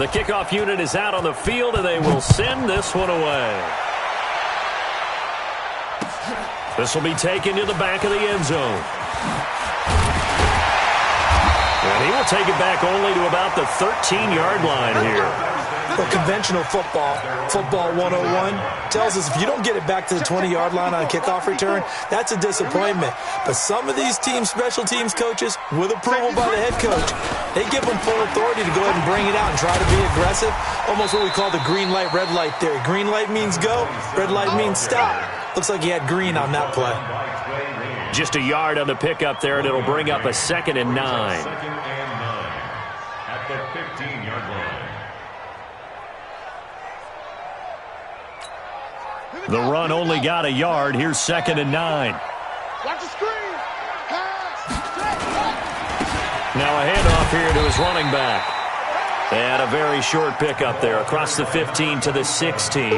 The kickoff unit is out on the field, and they will send this one away. This will be taken to the back of the end zone. And he will take it back only to about the 13-yard line here. Well, conventional football 101, tells us if you don't get it back to the 20-yard line on a kickoff return, that's a disappointment. But some of these special teams coaches, with approval by the head coach, they give them full authority to go ahead and bring it out and try to be aggressive. Almost what we call the green light, red light theory. Green light means go, red light means stop. Looks like he had green on that play. Just a yard on the pickup there, and it'll bring up a 2nd and 9. At the 15-yard line. The run only got a yard. Here's 2nd and 9. Watch the screen. Now a handoff here to his running back. And a very short pickup there across the 15 to the 16.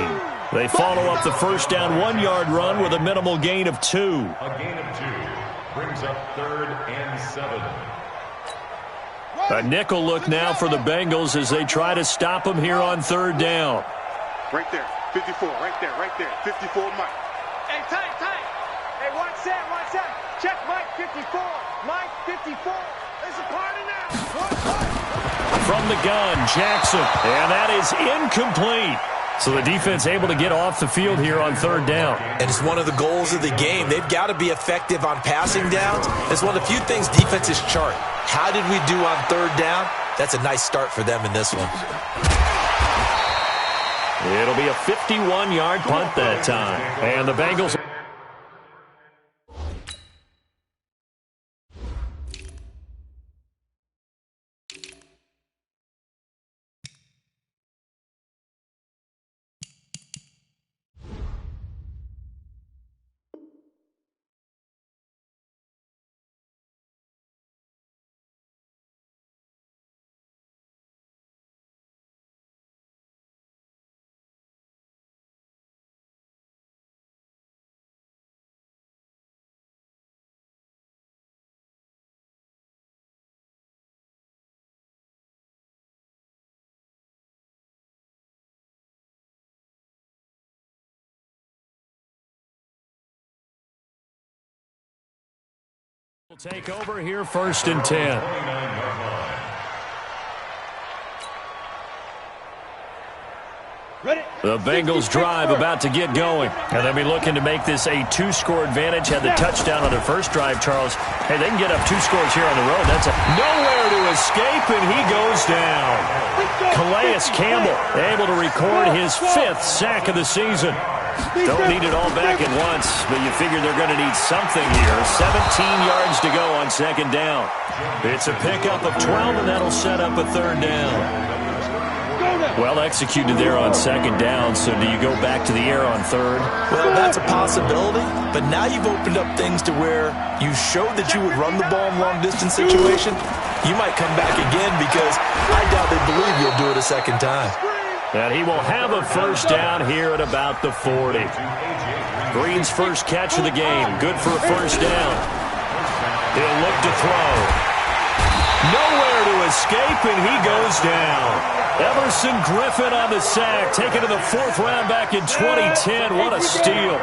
They follow up the first down 1-yard run with a minimal gain of 2. A gain of 2 brings up 3rd and 7. A nickel look now for the Bengals as they try to stop him here on 3rd down. Right there. 54, right there. 54, Mike. Hey, tight. Hey, watch that. Check Mike, 54. Mike, 54. There's a party now. From the gun, Jackson. And that is incomplete. So the defense able to get off the field here on 3rd down. And it's one of the goals of the game. They've got to be effective on passing downs. It's one of the few things defenses chart. How did we do on 3rd down? That's a nice start for them in this one. It'll be a 51-yard punt that time. And the Bengals... will take over here 1st and 10. The Bengals drive about to get going. And they'll be looking to make this a 2-score advantage. Had the touchdown on their first drive, Charles. Hey, they can get up 2 scores here on the road. That's nowhere to escape, and he goes down. Calais Campbell able to record his 5th sack of the season. Don't need it all back at once, but you figure they're going to need something here. 17 yards to go on 2nd down. It's a pickup of 12, and that'll set up a 3rd down. Well executed there on 2nd down, so do you go back to the air on 3rd? Well, that's a possibility, but now you've opened up things to where you showed that you would run the ball in long-distance situation. You might come back again because I doubt they believe you'll do it a 2nd time. And he will have a 1st down here at about the 40. Green's first catch of the game. Good for a 1st down. He'll look to throw. Nowhere to escape, and he goes down. Everson Griffin on the sack, taken to the 4th round back in 2010. What a steal.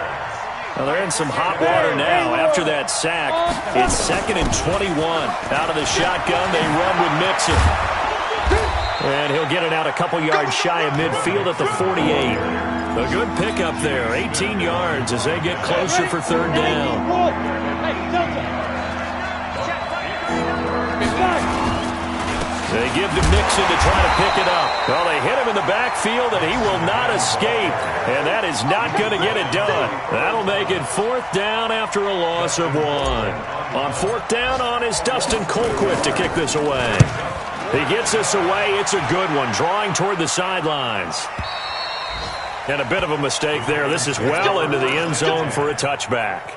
Well, they're in some hot water now. After that sack, it's 2nd and 21. Out of the shotgun, they run with Mixon. And he'll get it out a couple yards shy of midfield at the 48. A good pickup there, 18 yards as they get closer for 3rd down. They give to Mixon to try to pick it up. Well, they hit him in the backfield, and he will not escape. And that is not going to get it done. That'll make it 4th down after a loss of 1. On 4th down on is Dustin Colquitt to kick this away. He gets this away. It's a good one, drawing toward the sidelines. And a bit of a mistake there. This is well into the end zone for a touchback.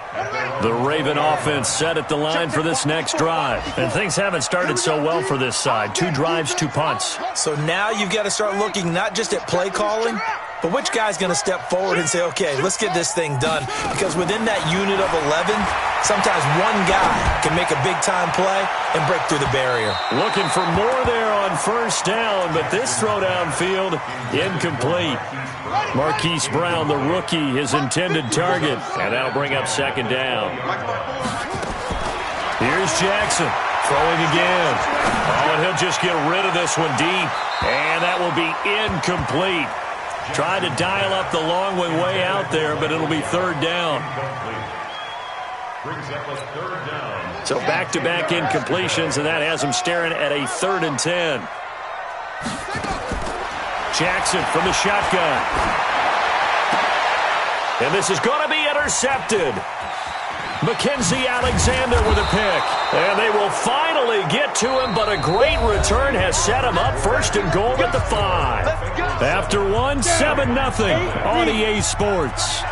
The Raven offense set at the line for this next drive. And things haven't started so well for this side. 2 drives, 2 punts. So now you've got to start looking not just at play calling, But which guy's going to step forward and say, okay, let's get this thing done? Because within that unit of 11, sometimes one guy can make a big-time play and break through the barrier. Looking for more there on first down, but this throw downfield, incomplete. Marquise Brown, the rookie, his intended target, and that'll bring up second down. Here's Jackson, throwing again. Oh, and he'll just get rid of this one deep, and that will be incomplete. Tried to dial up the long way out there, but it'll be third down. So back-to-back incompletions, and that has him staring at a 3rd and 10. Jackson from the shotgun. And this is going to be intercepted. Mackenzie Alexander with a pick. And they will finally get to him, but a great return has set him up 1st and goal at the 5. After 7-0 on EA Sports.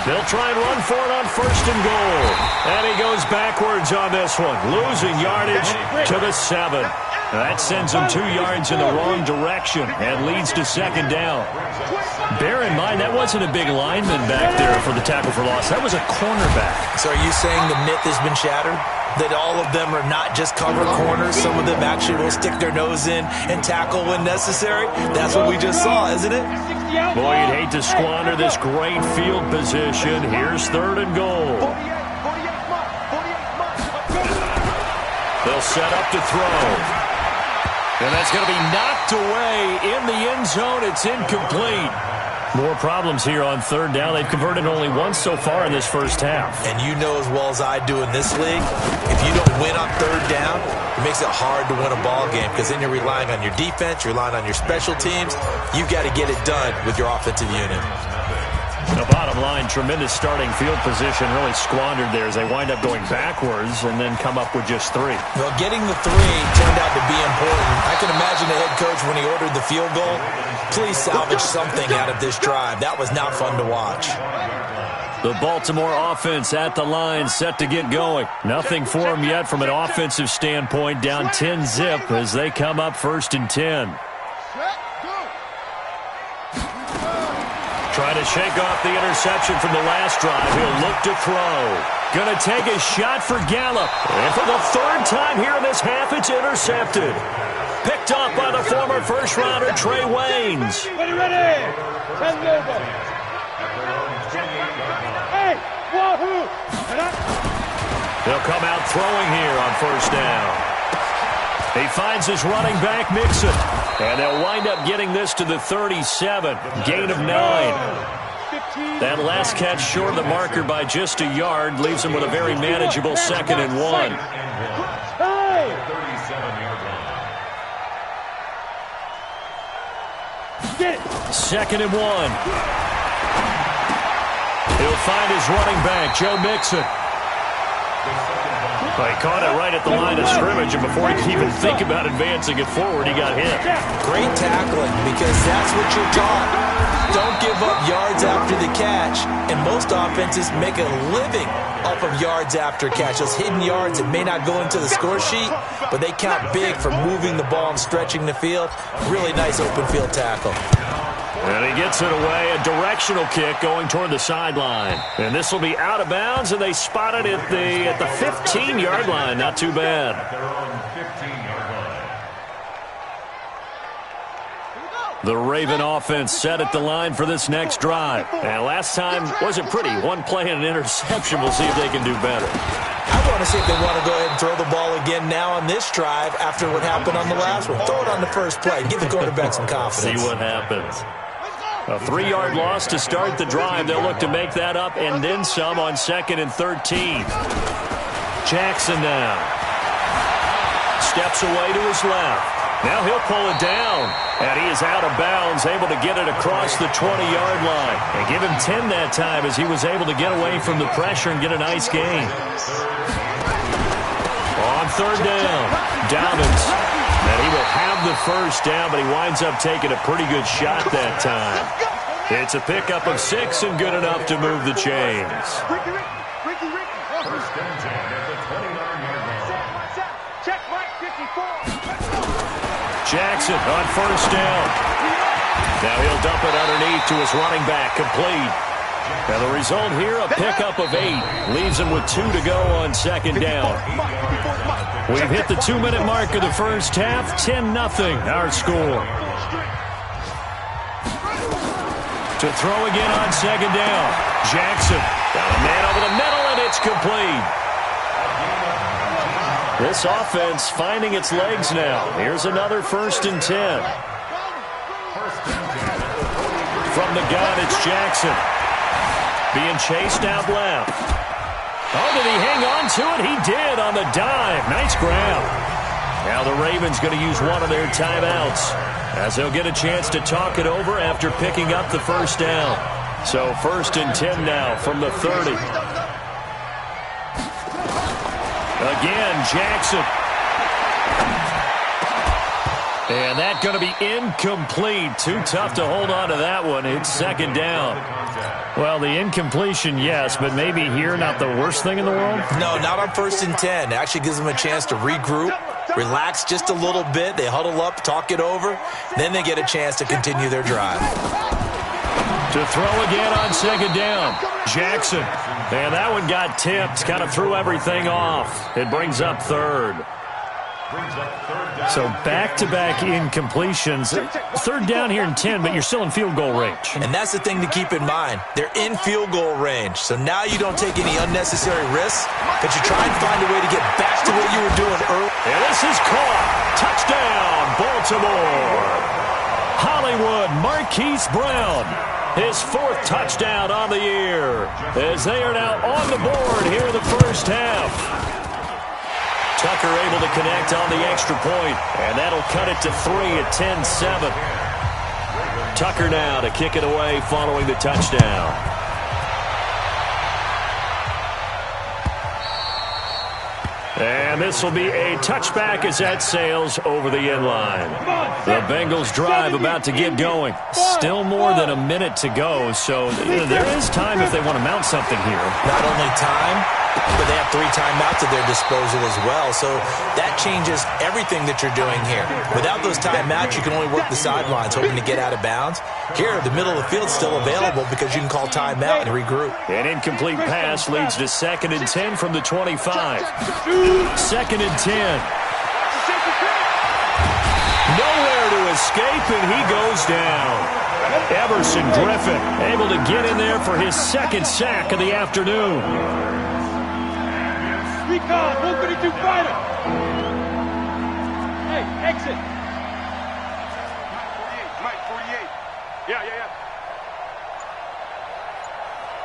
They'll try and run for it on 1st and goal. And he goes backwards on this one, losing yardage to the 7. That sends him 2 yards in the wrong direction and leads to second down. Bear in mind, that wasn't a big lineman back there for the tackle for loss. That was a cornerback. So are you saying the myth has been shattered? That all of them are not just cover corners? Some of them actually will stick their nose in and tackle when necessary? That's what we just saw, isn't it? Boy, you'd hate to squander this great field position. Here's 3rd and goal. They'll set up to throw. And that's going to be knocked away in the end zone. It's incomplete. More problems here on 3rd down. They've converted only once so far in this first half. And you know as well as I do in this league, if you don't win on 3rd down, it makes it hard to win a ball game because then you're relying on your defense, you're relying on your special teams. You've got to get it done with your offensive unit. The bottom line, tremendous starting field position, really squandered there as they wind up going backwards and then come up with just 3. Well, getting the 3 turned out to be important. I can imagine the head coach when he ordered the field goal, please salvage something out of this drive. That was not fun to watch. The Baltimore offense at the line, set to get going. Nothing for them yet from an offensive standpoint, down 10-zip as they come up 1st and 10. Trying to shake off the interception from the last drive. He'll look to throw. Going to take a shot for Gallup. And for the 3rd time here in this half, it's intercepted. Picked up by the former first-rounder, Trey Waynes. Ready. Send over. Hey, wahoo. They'll come out throwing here on 1st down. He finds his running back, Mixon. And they'll wind up getting this to the 37. Gain of 9. That last catch short of the marker by just a yard leaves him with a very manageable 2nd and 1. 2nd and 1. He'll find his running back, Joe Mixon. He caught it right at the line of scrimmage, and before he could even think about advancing it forward, he got hit. Great tackling, because that's what you're taught. Don't give up yards after the catch, and most offenses make a living off of yards after catch. Those hidden yards that may not go into the score sheet, but they count big for moving the ball and stretching the field. Really nice open field tackle. And he gets it away, a directional kick going toward the sideline. And this will be out of bounds, and they spot it at the 15-yard line. Not too bad. The Raven offense set at the line for this next drive. And last time wasn't pretty. One play and an interception. We'll see if they can do better. I want to see if they want to go ahead and throw the ball again now on this drive after what happened on the last one. Throw it on the first play. Give the quarterback some confidence. See what happens. A 3-yard loss to start the drive. They'll look to make that up and then some on 2nd and 13. Jackson now. Steps away to his left. Now he'll pull it down. And he is out of bounds, able to get it across the 20-yard line. And give him 10 that time as he was able to get away from the pressure and get a nice gain. On 3rd down, Dobbins. And he will have the 1st down, but he winds up taking a pretty good shot that time. It's a pickup of 6 and good enough to move the chains. 1st and 10. Jackson on first down. Now he'll dump it underneath to his running back, complete. Now the result here, a pickup of 8. Leaves him with 2 to go on second down. We've hit the 2-minute mark of the first half. 10-0 our score. To throw again on second down. Jackson got a man over the middle, and it's complete. This offense finding its legs now. Here's another 1st and 10. From the gun, it's Jackson. Being chased out left. Oh, did he hang on to it? He did on the dive. Nice grab. Now the Ravens going to use one of their timeouts, as they'll get a chance to talk it over after picking up the first down. So 1st and 10 now from the 30. Again, Jackson. And that's going to be incomplete. Too tough to hold on to that one. It's second down. Well, the incompletion, yes, but maybe here not the worst thing in the world? No, not on 1st and 10. It actually gives them a chance to regroup, relax just a little bit. They huddle up, talk it over. Then they get a chance to continue their drive. To throw again on second down. Jackson. And that one got tipped. Kind of threw everything off. It brings up 3rd. So back-to-back incompletions. 3rd down here in 10, but you're still in field goal range. And that's the thing to keep in mind. They're in field goal range. So now you don't take any unnecessary risks, but you try and find a way to get back to what you were doing earlier. And this is caught. Touchdown, Baltimore. Hollywood Marquise Brown. His 4th touchdown on the year, as they are now on the board here in the first half. Tucker able to connect on the extra point, and that'll cut it to 3 at 10-7. Tucker now to kick it away following the touchdown. And this will be a touchback as that sails over the end line. The Bengals drive about to get going. Still more than a minute to go, so there is time if they want to mount something here. Not only time, but they have 3 timeouts at their disposal as well, so that changes everything that you're doing here. Without those timeouts, you can only work the sidelines, hoping to get out of bounds. Here, the middle of the field is still available because you can call timeout and regroup. An incomplete pass leads to 2nd and 10 from the 25. 2nd and 10. Nowhere to escape, and he goes down. Everson Griffin able to get in there for his 2nd sack of the afternoon. Recon, 132 fighter. Hey, exit. Mike 48. Yeah.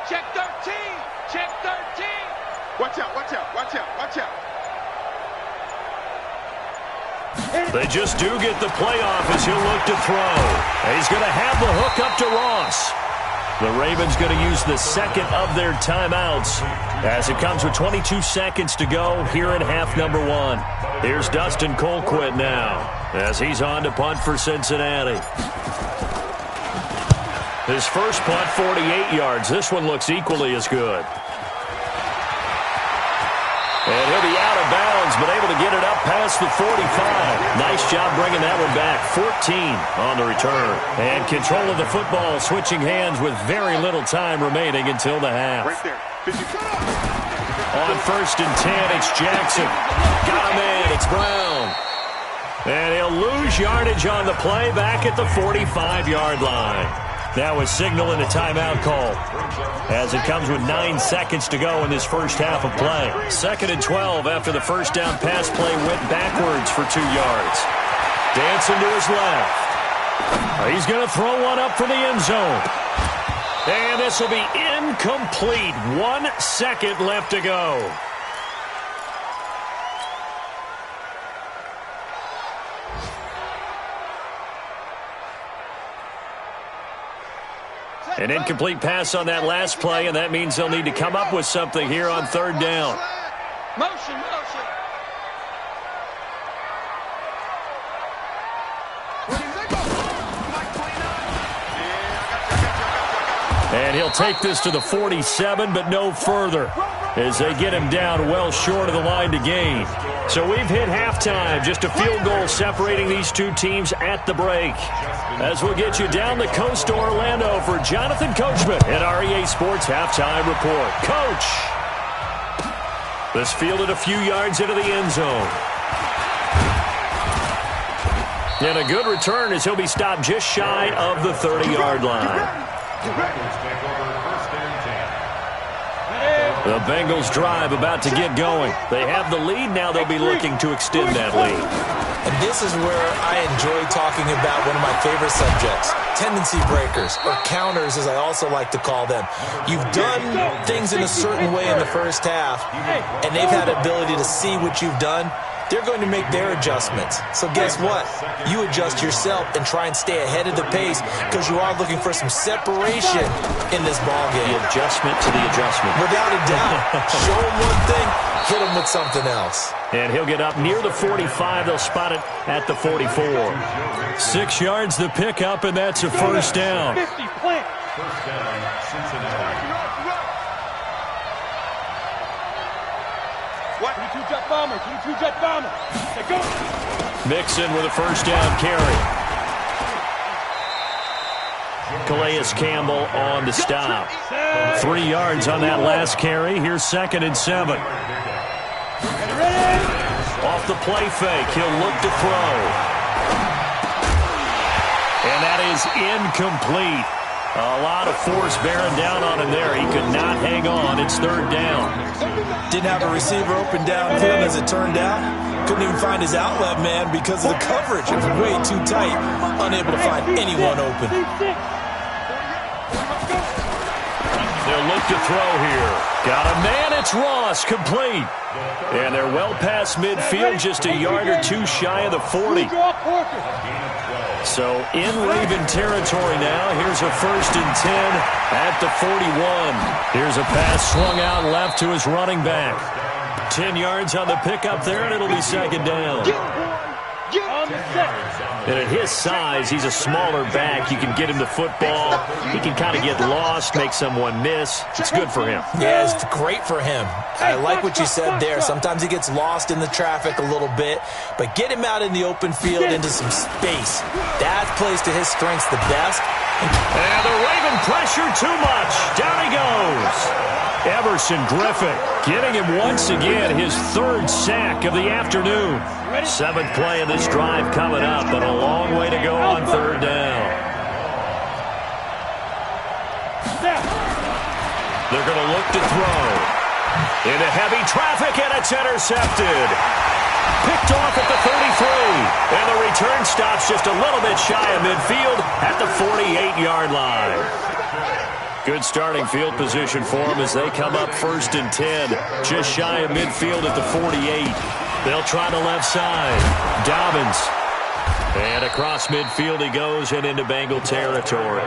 Check 13. Check 13. Watch out. They just do get the playoff as he'll look to throw. And he's going to have the hook up to Ross. The Ravens going to use the 2nd of their timeouts as it comes with 22 seconds to go here in half number 1. Here's Dustin Colquitt now as he's on to punt for Cincinnati. His first punt, 48 yards. This one looks equally as good. And he'll be out of bounds, but able to get it up past the 45. Nice job bringing that one back. 14 on the return. And control of the football switching hands with very little time remaining until the half. Right there. 50. On 1st and 10, it's Jackson. Got him in. It's Brown. And he'll lose yardage on the play back at the 45-yard line. Now a signal and a timeout call as it comes with 9 seconds to go in this first half of play. 2nd and 12 after the first down pass play went backwards for 2 yards. Dancing to his left. He's going to throw one up for the end zone. And this will be incomplete. 1 second left to go. An incomplete pass on that last play, and that means they'll need to come up with something here on 3rd down. Motion. And he'll take this to the 47, but no further. as they get him down well short of the line to gain. So we've hit halftime. Just a field goal separating these two teams at the break. As we'll get you down the coast to Orlando for Jonathan Coachman at REA Sports Halftime Report. Coach! This fielded a few yards into the end zone. And a good return as he'll be stopped just shy of the 30-yard line. The Bengals drive about to get going. They have the lead. Now they'll be looking to extend that lead. And this is where I enjoy talking about one of my favorite subjects, tendency breakers, or counters as I also like to call them. You've done things in a certain way in the first half, and they've had the ability to see what you've done. They're going to make their adjustments. So guess what? You adjust yourself and try and stay ahead of the pace because you are looking for some separation in this ballgame. The adjustment to the adjustment. Without a doubt. Show them one thing, hit them with something else. And he'll get up near the 45. They'll spot it at the 44. 6 yards the pickup, and that's a first down. 50, plant. First down, Cincinnati. What? 22 jet bomber, 22 jet bomber. Hey, go. Mixon with a first down carry. Calais Campbell on the stop. 3 yards on that last carry. Here's 2nd and 7. Off the play fake, he'll look to throw. And that is incomplete. A lot of force bearing down on him there. He could not hang on. It's 3rd down. Didn't have a receiver open downfield as it turned out. Couldn't even find his outlet man because of the coverage. It was way too tight. Unable to find anyone open. They'll look to throw here. Got a man. It's Ross. Complete. And they're well past midfield, just a yard or two shy of the 40. So in Raven territory now. Here's a 1st and 10 at the 41. Here's a pass swung out left to his running back. 10 yards on the pickup there, and it'll be 2nd down. And at his size, he's a smaller back. You can get him to football. He can kind of get lost, make someone miss. It's good for him. Yeah, it's great for him. I like what you said there. Sometimes he gets lost in the traffic a little bit, but get him out in the open field into some space. That plays to his strengths the best. And the Raven pressure too much. Down he goes. Everson Griffin getting him once again his 3rd sack of the afternoon. 7th play of this drive coming up, but a long way to go on 3rd down. They're going to look to throw. Into heavy traffic, and it's intercepted. Picked off at the 33. And the return stops just a little bit shy of midfield at the 48-yard line. Good starting field position for them as they come up 1st and 10. Just shy of midfield at the 48. They'll try the left side. Dobbins. And across midfield he goes and into Bengal territory.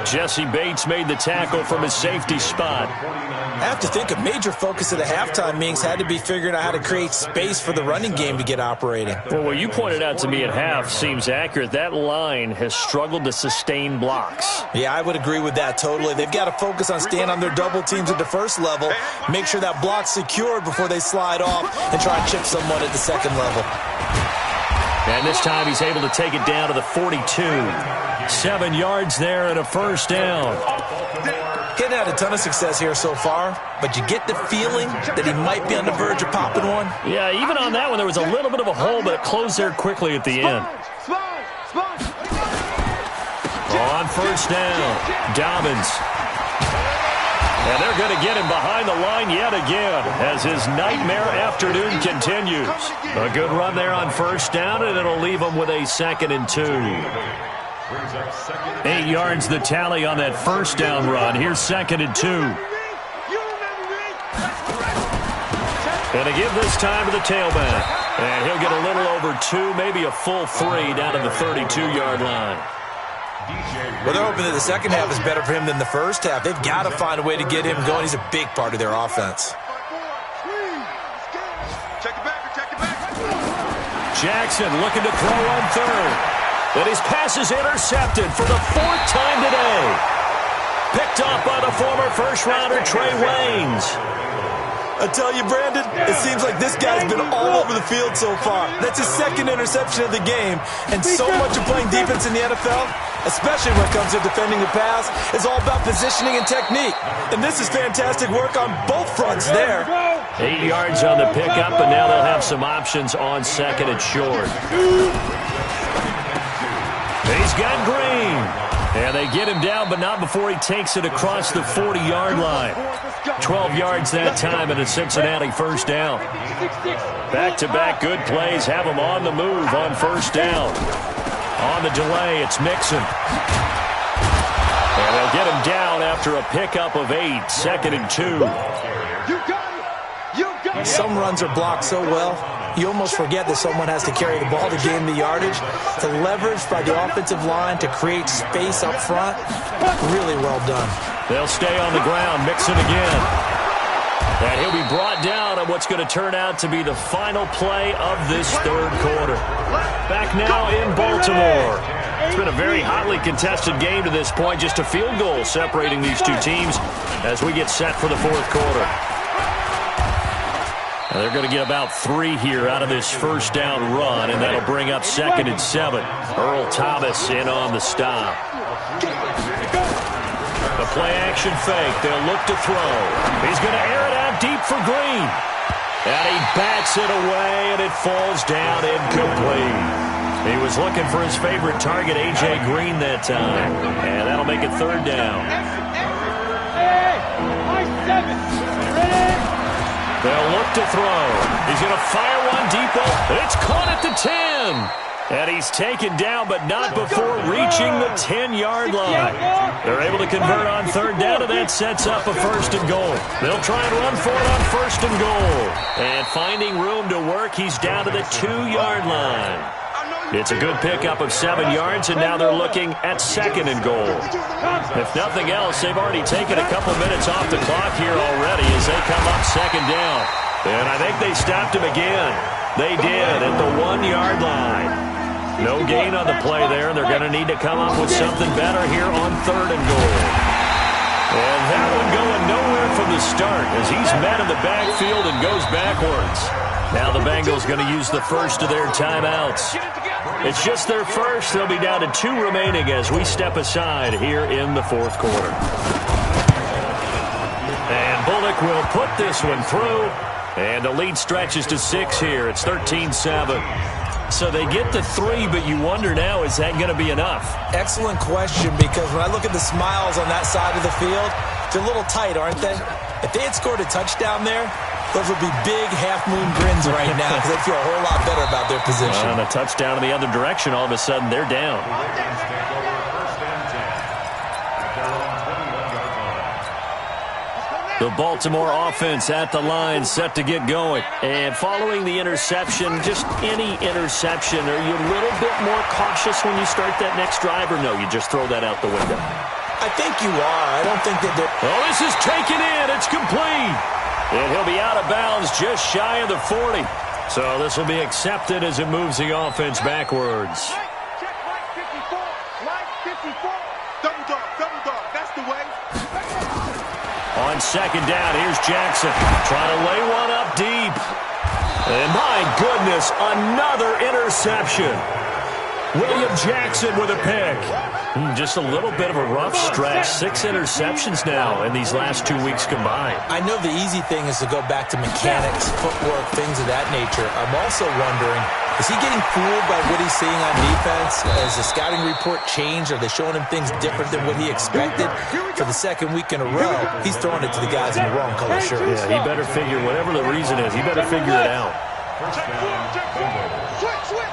Jesse Bates made the tackle from his safety spot. I have to think a major focus of the halftime meetings had to be figuring out how to create space for the running game to get operating. Well, what you pointed out to me at half seems accurate. That line has struggled to sustain blocks. Yeah, I would agree with that totally. They've got to focus on staying on their double teams at the first level, make sure that block's secured before they slide off and try and chip someone at the second level. And this time he's able to take it down to the 42. 7 yards there and a first down. He hadn't had a ton of success here so far, but you get the feeling that he might be on the verge of popping one. Yeah, even on that one, there was a little bit of a hole, but it closed there quickly at the end. On first down, Dobbins. And they're going to get him behind the line yet again as his nightmare afternoon continues. A good run there on first down, and it'll leave him with a 2nd and 2. 8 yards the tally on that first down run. Here's 2nd and 2. And a give this time to the tailback. And he'll get a little over 2, maybe a full 3 down to the 32-yard line. Well, they're hoping that the second half is better for him than the first half. They've got to find a way to get him going. He's a big part of their offense. Jackson looking to throw on 3rd. But his pass is intercepted for the 4th time today. Picked off by the former first-rounder Trey Waynes. I tell you, Brandon, it seems like this guy's been all over the field so far. That's his second interception of the game. And so much of playing defense in the NFL, especially when it comes to defending the pass, is all about positioning and technique. And this is fantastic work on both fronts there. 8 yards on the pickup, and now they'll have some options on second and short. He's got Green. And they get him down, but not before he takes it across the 40-yard line. 12 yards that time, and a Cincinnati first down. Back-to-back good plays have him on the move on first down. On the delay, it's Mixon. And they'll get him down after a pickup of 8, 2nd and 2. Some runs are blocked so well, you almost forget that someone has to carry the ball to gain the yardage. To leverage by the offensive line to create space up front, really well done. They'll stay on the ground, Mixon again. And he'll be brought down on what's going to turn out to be the final play of this third quarter. Back now in Baltimore. It's been a very hotly contested game to this point, just a field goal separating these two teams as we get set for the fourth quarter. And they're going to get about 3 here out of this first down run, and that'll bring up 2nd and 7. Earl Thomas in on the stop. The play-action fake. They'll look to throw. He's going to air it out deep for Green. And he bats it away, and it falls down incomplete. He was looking for his favorite target, A.J. Green, that time. And that'll make it third down. They'll look to throw. He's going to fire one deep. It's caught at the 10. And he's taken down, but not before reaching the 10-yard line. They're able to convert on third down, and that sets up a 1st and goal. They'll try and run for it on 1st and goal. And finding room to work, he's down to the 2-yard line. It's a good pickup of 7 yards, and now they're looking at 2nd and goal. If nothing else, they've already taken a couple minutes off the clock here already as they come up 2nd down. And I think they stopped him again. They did at the 1-yard line. No gain on the play there, and they're going to need to come up with something better here on 3rd and goal. And that one going nowhere from the start as he's met in the backfield and goes backwards. Now the Bengals going to use the first of their timeouts. It's just their first. They'll be down to 2 remaining as we step aside here in the fourth quarter. And Bullock will put this one through. And the lead stretches to 6 here. It's 13-7. So they get to 3, but you wonder now, is that going to be enough? Excellent question, because when I look at the smiles on that side of the field, they're a little tight, aren't they? If they had scored a touchdown there, those would be big half-moon grins right now because they'd feel a whole lot better about their position. And a touchdown in the other direction, all of a sudden they're down. The Baltimore offense at the line, set to get going. And following the interception, just any interception, are you a little bit more cautious when you start that next drive, or no, you just throw that out the window? I think you are. I don't think that they're... Oh, this is taken in. It's complete. And he'll be out of bounds just shy of the 40. So this will be accepted as it moves the offense backwards. Check Mike 54. Mike 54. Double dog. That's the way. On second down, here's Jackson. Trying to lay one up deep. And my goodness, another interception. William Jackson with a pick. Just a little bit of a rough stretch. 6 interceptions now in these last 2 weeks combined. I know the easy thing is to go back to mechanics, footwork, things of that nature. I'm also wondering, is he getting fooled by what he's seeing on defense? Has the scouting report changed? Are they showing him things different than what he expected? For the second week in a row, he's throwing it to the guys in the wrong color shirts. Yeah, he better figure, whatever the reason is, he better figure it out. Switch.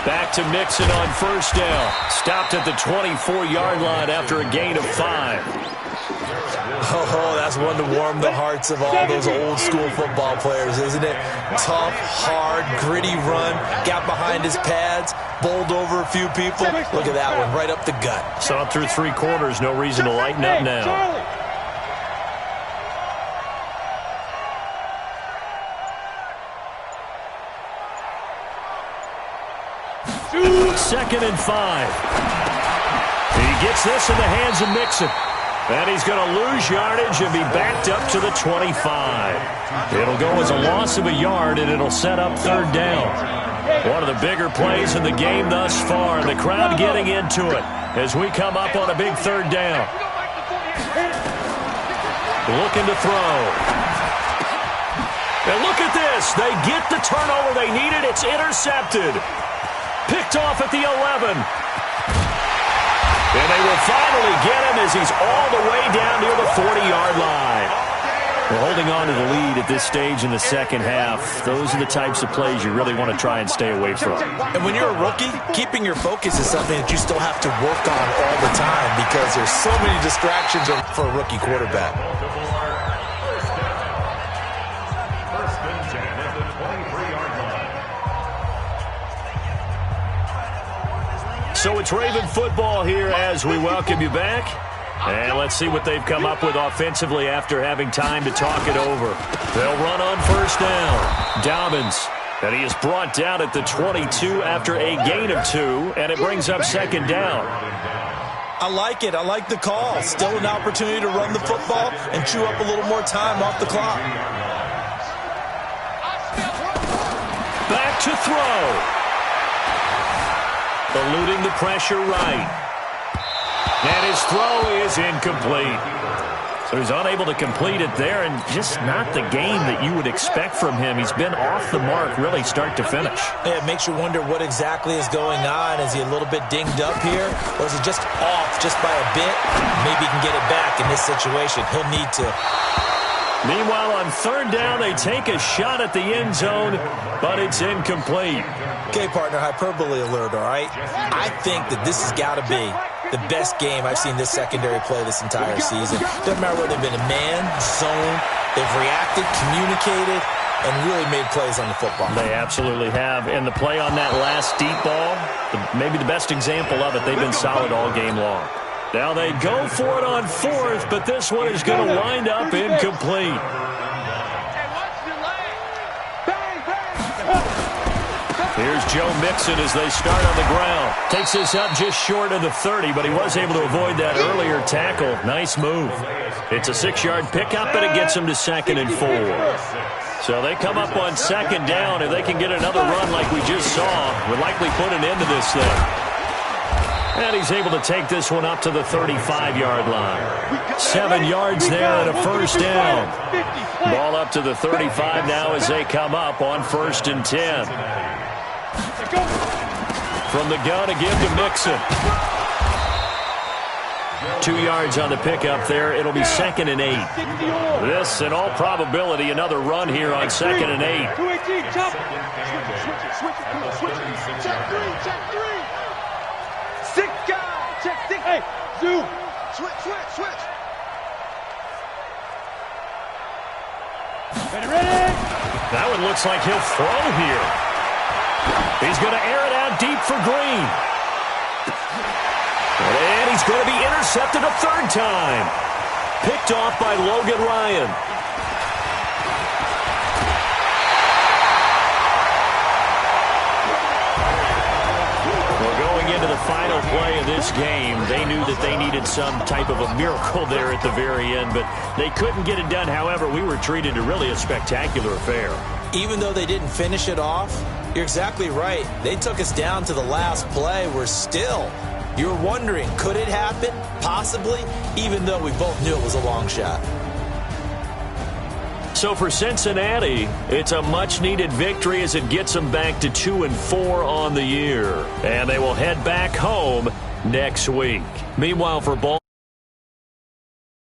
Back to Mixon on first down. Stopped at the 24-yard line after a gain of 5. Oh, that's one to warm the hearts of all those old-school football players, isn't it? Tough, hard, gritty run. Got behind his pads, bowled over a few people. Look at that one, right up the gut. Saw it through 3 quarters. No reason to lighten up now. Second and 5. He gets this in the hands of Mixon. And he's going to lose yardage and be backed up to the 25. It'll go as a loss of a yard, and it'll set up third down. One of the bigger plays in the game thus far, and the crowd getting into it as we come up on a big third down. Looking to throw. And look at this. They get the turnover they needed. It's intercepted. Picked off at the 11. And they will finally get him as he's all the way down near the 40-yard line. Well, holding on to the lead at this stage in the second half, those are the types of plays you really want to try and stay away from. And when you're a rookie, keeping your focus is something that you still have to work on all the time because there's so many distractions for a rookie quarterback. First and 10 at the 23-yard line. So it's Raven football here as we welcome you back. And let's see what they've come up with offensively after having time to talk it over. They'll run on first down. Dobbins. And he is brought down at the 22 after a gain of 2. And it brings up second down. I like it. I like the call. Still an opportunity to run the football and chew up a little more time off the clock. Back to throw. Eluding the pressure right. And his throw is incomplete. So he's unable to complete it there, and just not the game that you would expect from him. He's been off the mark really start to finish. Yeah, it makes you wonder what exactly is going on. Is he a little bit dinged up here, or is he just off just by a bit? Maybe he can get it back in this situation. He'll need to. Meanwhile, on third down, they take a shot at the end zone, but it's incomplete. Okay, partner, hyperbole alert, all right? I think that this has got to be the best game I've seen this secondary play this entire season. Doesn't matter whether they've been a man, zone, they've reacted, communicated, and really made plays on the football. They absolutely have. And the play on that last deep ball, maybe the best example of it, they've been solid all game long. Now they go for it on fourth, but this one is going to wind up incomplete. Here's Joe Mixon as they start on the ground. Takes this up just short of the 30, but he was able to avoid that earlier tackle. Nice move. It's a 6-yard pickup, but it gets him to 2nd and 4. So they come up on second down. If they can get another run like we just saw, would likely put an end to this thing. And he's able to take this one up to the 35-yard line. 7 yards there and a first down. Ball up to the 35 now as they come up on 1st and 10. From the gun again to Mixon. 2 yards on the pickup there. It'll be 2nd and 8. This, in all probability, another run here on 2nd and 8. Hey, Zoo. Switch. Ready. That one looks like he'll throw here. He's going to air it out deep for Green. And he's going to be intercepted a third time. Picked off by Logan Ryan. Into the final play of this game, they knew that they needed some type of a miracle there at the very end, but they couldn't get it done. However, we were treated to really a spectacular affair. Even though they didn't finish it off, you're exactly right. They took us down to the last play. We're still, you're wondering, could it happen? Possibly, even though we both knew it was a long shot. So for Cincinnati, it's a much-needed victory as it gets them back to 2-4 on the year. And they will head back home next week. Meanwhile, for Baltimore,